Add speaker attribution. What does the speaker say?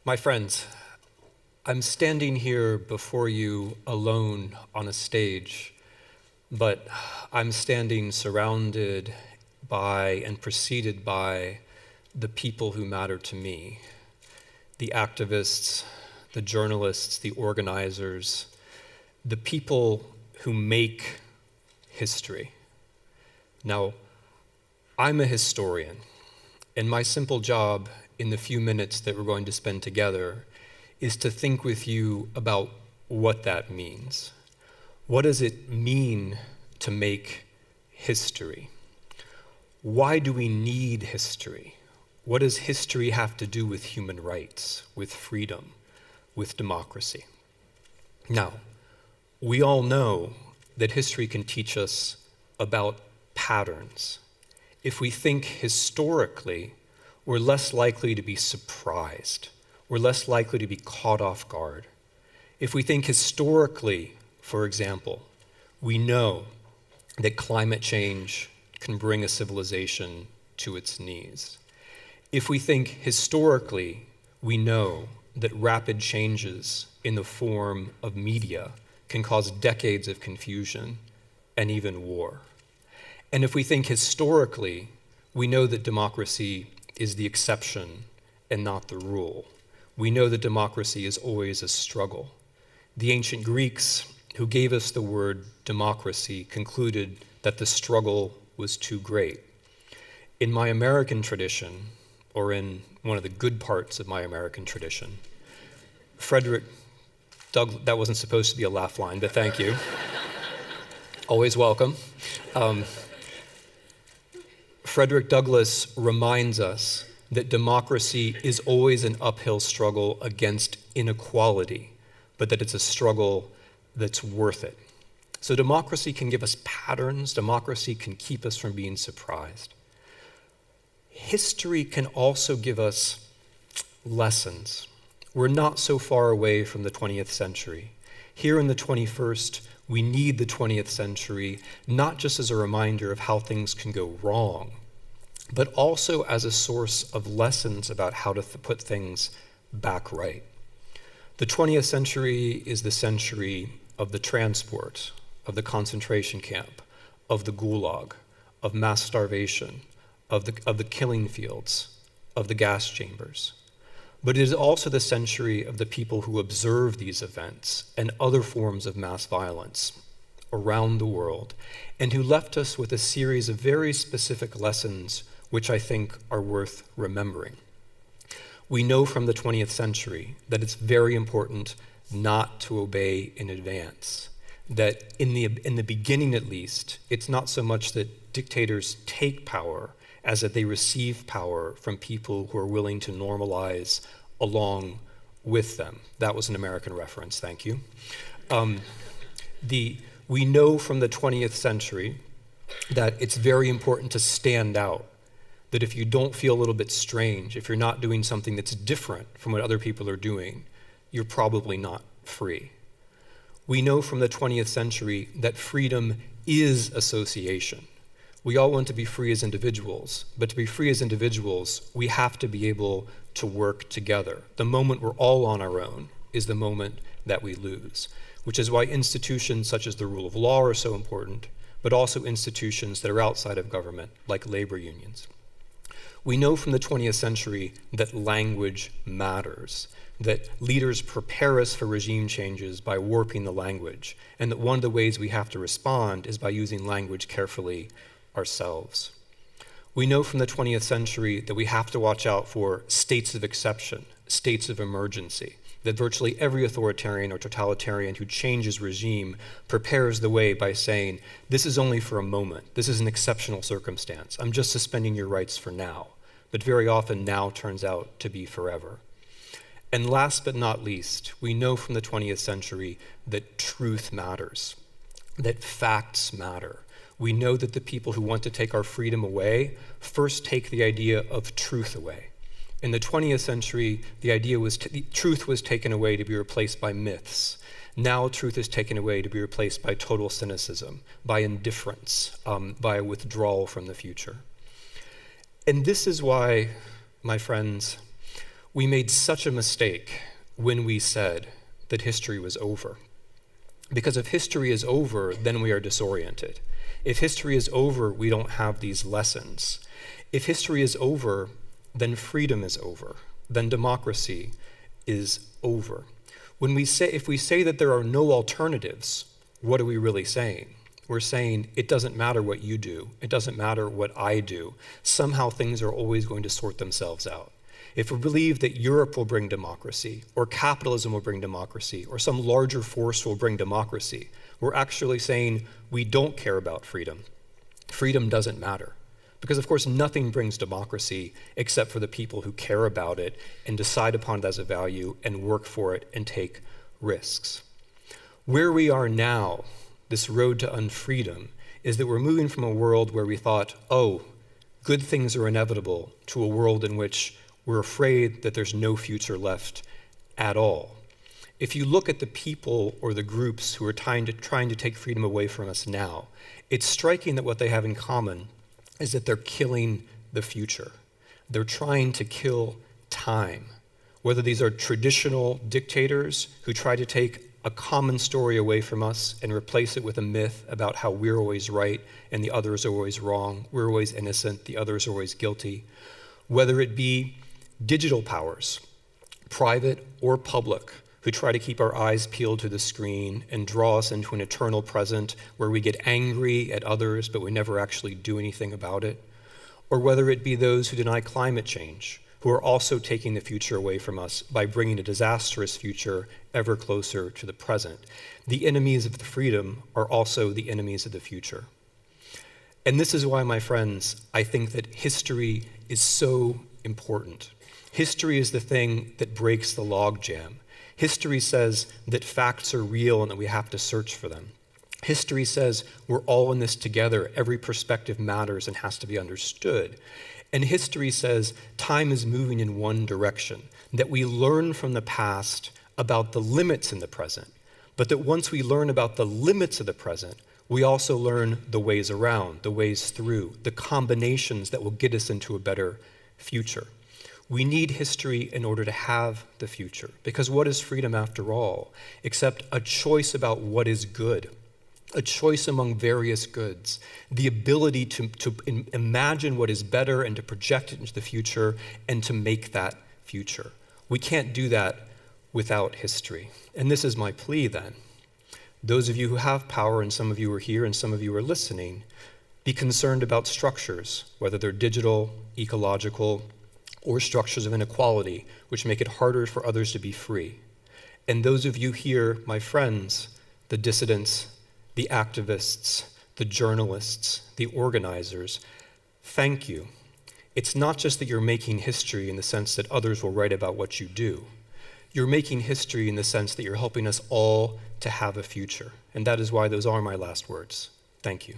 Speaker 1: My friends, I'm standing here before you alone on a stage, but I'm standing surrounded by and preceded by the people who matter to me, the activists, the journalists, the organizers, the people who make history. Now, I'm a historian, and my simple job in the few minutes that we're going to spend together is to think with you about what that means. What does it mean to make history? Why do we need history? What does history have to do with human rights, with freedom, with democracy? Now, we all know that history can teach us about patterns. If we think historically, we're less likely to be surprised. We're less likely to be caught off guard. If we think historically, for example, we know that climate change can bring a civilization to its knees. If we think historically, we know that rapid changes in the form of media can cause decades of confusion and even war. And if we think historically, we know that democracy is the exception and not the rule. We know that democracy is always a struggle. The ancient Greeks, who gave us the word democracy, concluded that the struggle was too great. In my American tradition, or in one of the good parts of my American tradition, that wasn't supposed to be a laugh line, but thank you. Always welcome. Frederick Douglass reminds us that democracy is always an uphill struggle against inequality, but that it's a struggle that's worth it. So democracy can give us patterns. Democracy can keep us from being surprised. History can also give us lessons. We're not so far away from the 20th century. Here in the 21st, we need the 20th century, not just as a reminder of how things can go wrong, but also as a source of lessons about how to put things back right. The 20th century is the century of the transport, of the concentration camp, of the gulag, of mass starvation, of the killing fields, of the gas chambers. But it is also the century of the people who observe these events and other forms of mass violence around the world, and who left us with a series of very specific lessons which I think are worth remembering. We know from the 20th century that it's very important not to obey in advance, that in the beginning at least, it's not so much that dictators take power as that they receive power from people who are willing to normalize along with them. That was an American reference, thank you. We know from the 20th century that it's very important to stand out, that if you don't feel a little bit strange, if you're not doing something that's different from what other people are doing, you're probably not free. We know from the 20th century that freedom is association. We all want to be free as individuals, but to be free as individuals, we have to be able to work together. The moment we're all on our own is the moment that we lose, which is why institutions such as the rule of law are so important, but also institutions that are outside of government, like labor unions. We know from the 20th century that language matters, that leaders prepare us for regime changes by warping the language, and that one of the ways we have to respond is by using language carefully ourselves. We know from the 20th century that we have to watch out for states of exception, states of emergency, that virtually every authoritarian or totalitarian who changes regime prepares the way by saying, this is only for a moment, this is an exceptional circumstance, I'm just suspending your rights for now. But very often now turns out to be forever. And last but not least, we know from the 20th century that truth matters, that facts matter. We know that the people who want to take our freedom away first take the idea of truth away. In the 20th century, the idea was truth was taken away to be replaced by myths. Now truth is taken away to be replaced by total cynicism, by indifference, by withdrawal from the future. And this is why, my friends, We made such a mistake when we said that history was over. Because if history is over, then we are disoriented. If history is over, we don't have these lessons. If history is over, then freedom is over. Then democracy is over. If we say that there are no alternatives, what are we really saying? We're saying it doesn't matter what you do. It doesn't matter what I do. Somehow things are always going to sort themselves out. If we believe that Europe will bring democracy, or capitalism will bring democracy, or some larger force will bring democracy, we're actually saying we don't care about freedom. Freedom doesn't matter. Because of course nothing brings democracy except for the people who care about it and decide upon it as a value and work for it and take risks. Where we are now, this road to unfreedom, is that we're moving from a world where we thought, oh, good things are inevitable, to a world in which we're afraid that there's no future left at all. If you look at the people or the groups who are trying to take freedom away from us now, it's striking that what they have in common is that they're killing the future. They're trying to kill time. Whether these are traditional dictators who try to take a common story away from us and replace it with a myth about how we're always right and the others are always wrong, we're always innocent, the others are always guilty. Whether it be digital powers, private or public, who try to keep our eyes peeled to the screen and draw us into an eternal present where we get angry at others but we never actually do anything about it. Or whether it be those who deny climate change, who are also taking the future away from us by bringing a disastrous future ever closer to the present. The enemies of the freedom are also the enemies of the future. And this is why, my friends, I think that history is so important. History is the thing that breaks the logjam. History says that facts are real and that we have to search for them. History says we're all in this together. Every perspective matters and has to be understood. And history says time is moving in one direction, that we learn from the past about the limits in the present, but that once we learn about the limits of the present, we also learn the ways around, the ways through, the combinations that will get us into a better future. We need history in order to have the future, because what is freedom after all, except a choice about what is good, a choice among various goods, the ability to imagine what is better and to project it into the future and to make that future. We can't do that without history. And this is my plea then. Those of you who have power, and some of you are here and some of you are listening, be concerned about structures, whether they're digital, ecological, or structures of inequality, which make it harder for others to be free. And those of you here, my friends, the dissidents, the activists, the journalists, the organizers, thank you. It's not just that you're making history in the sense that others will write about what you do. You're making history in the sense that you're helping us all to have a future. And that is why those are my last words. Thank you.